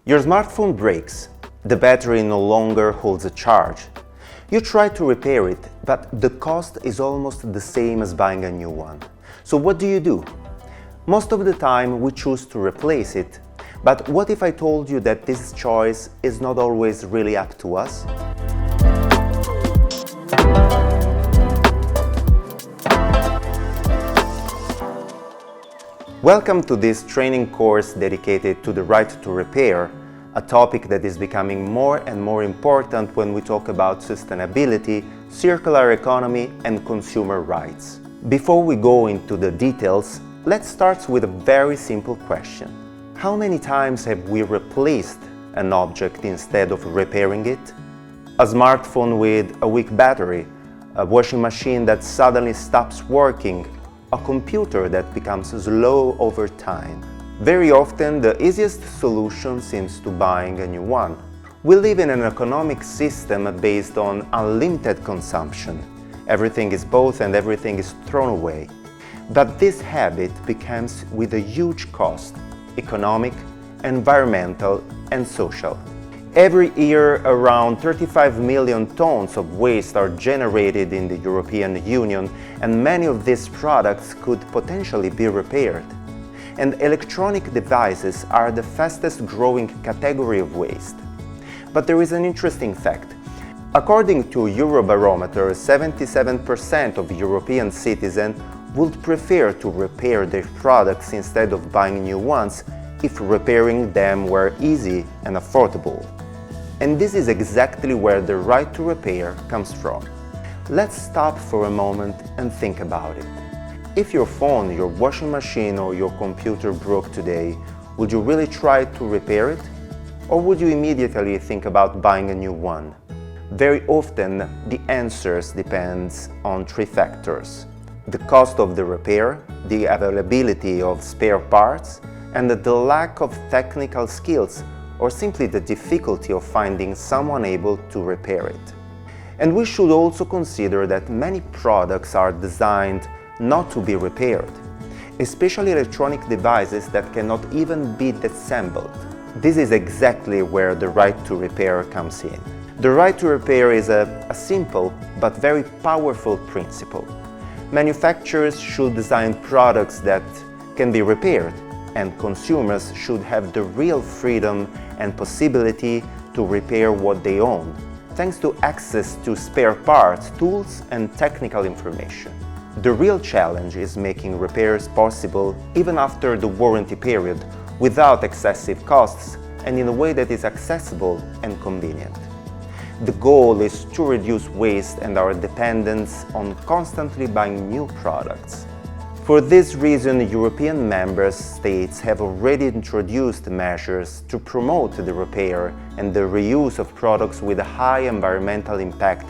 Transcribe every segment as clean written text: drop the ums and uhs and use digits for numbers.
Your smartphone breaks. The battery no longer holds a charge. You try to repair it, but the cost is almost the same as buying a new one. So what do? Most of the time we choose to replace it. But what if I told you that this choice is not always really up to us? Welcome to this training course dedicated to the right to repair, a topic that is becoming more and more important when we talk about sustainability, circular economy and consumer rights. Before we go into the details, let's start with a very simple question. How many times have we replaced an object instead of repairing it? A smartphone with a weak battery, a washing machine that suddenly stops working, a computer that becomes slow over time. Very often, the easiest solution seems to buying a new one. We live in an economic system based on unlimited consumption. Everything is bought and everything is thrown away. But this habit becomes with a huge cost, economic, environmental and social. Every year, around 35 million tons of waste are generated in the European Union, and many of these products could potentially be repaired. And electronic devices are the fastest growing category of waste. But there is an interesting fact. According to Eurobarometer, 77% of European citizens would prefer to repair their products instead of buying new ones if repairing them were easy and affordable. And this is exactly where the right to repair comes from. Let's stop for a moment and think about it. If your phone, your washing machine or your computer broke today, would you really try to repair it? Or would you immediately think about buying a new one? Very often, the answers depends on three factors: the cost of the repair, the availability of spare parts, and the lack of technical skills, or simply the difficulty of finding someone able to repair it. And we should also consider that many products are designed not to be repaired, especially electronic devices that cannot even be disassembled. This is exactly where the right to repair comes in. The right to repair is a simple but very powerful principle. Manufacturers should design products that can be repaired, and consumers should have the real freedom and possibility to repair what they own, thanks to access to spare parts, tools, and technical information. The real challenge is making repairs possible even after the warranty period, without excessive costs and in a way that is accessible and convenient. The goal is to reduce waste and our dependence on constantly buying new products. For this reason, European member states have already introduced measures to promote the repair and the reuse of products with a high environmental impact,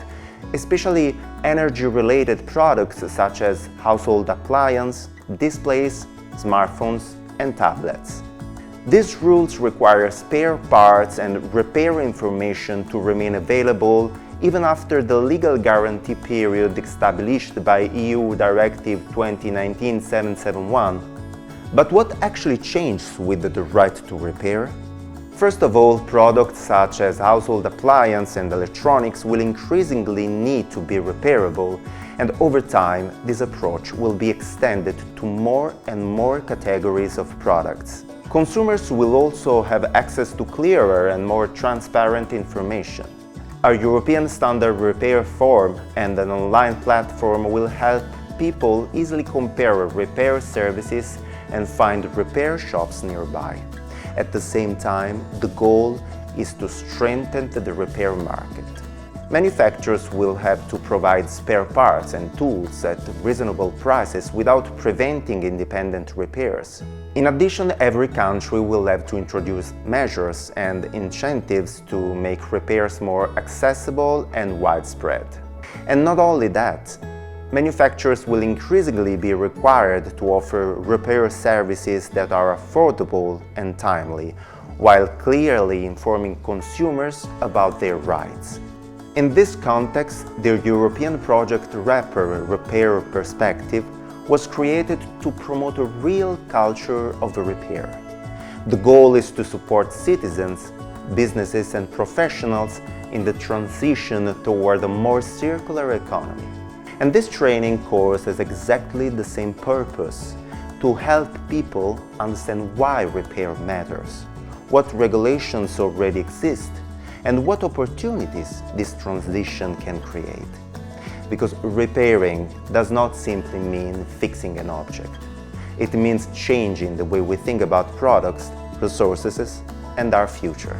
especially energy-related products such as household appliances, displays, smartphones, and tablets. These rules require spare parts and repair information to remain available even after the legal guarantee period established by EU Directive 2019/771. But what actually changed with the right to repair? First of all, products such as household appliances and electronics will increasingly need to be repairable, and over time this approach will be extended to more and more categories of products. Consumers will also have access to clearer and more transparent information. A European standard repair form and an online platform will help people easily compare repair services and find repair shops nearby. At the same time, the goal is to strengthen the repair market. Manufacturers will have to provide spare parts and tools at reasonable prices without preventing independent repairs. In addition, every country will have to introduce measures and incentives to make repairs more accessible and widespread. And not only that, manufacturers will increasingly be required to offer repair services that are affordable and timely, while clearly informing consumers about their rights. In this context, the European project REPper, Repair Perspective, was created to promote a real culture of repair. The goal is to support citizens, businesses and professionals in the transition toward a more circular economy. And this training course has exactly the same purpose: to help people understand why repair matters, what regulations already exist, and what opportunities this transition can create. Because repairing does not simply mean fixing an object. It means changing the way we think about products, resources, and our future.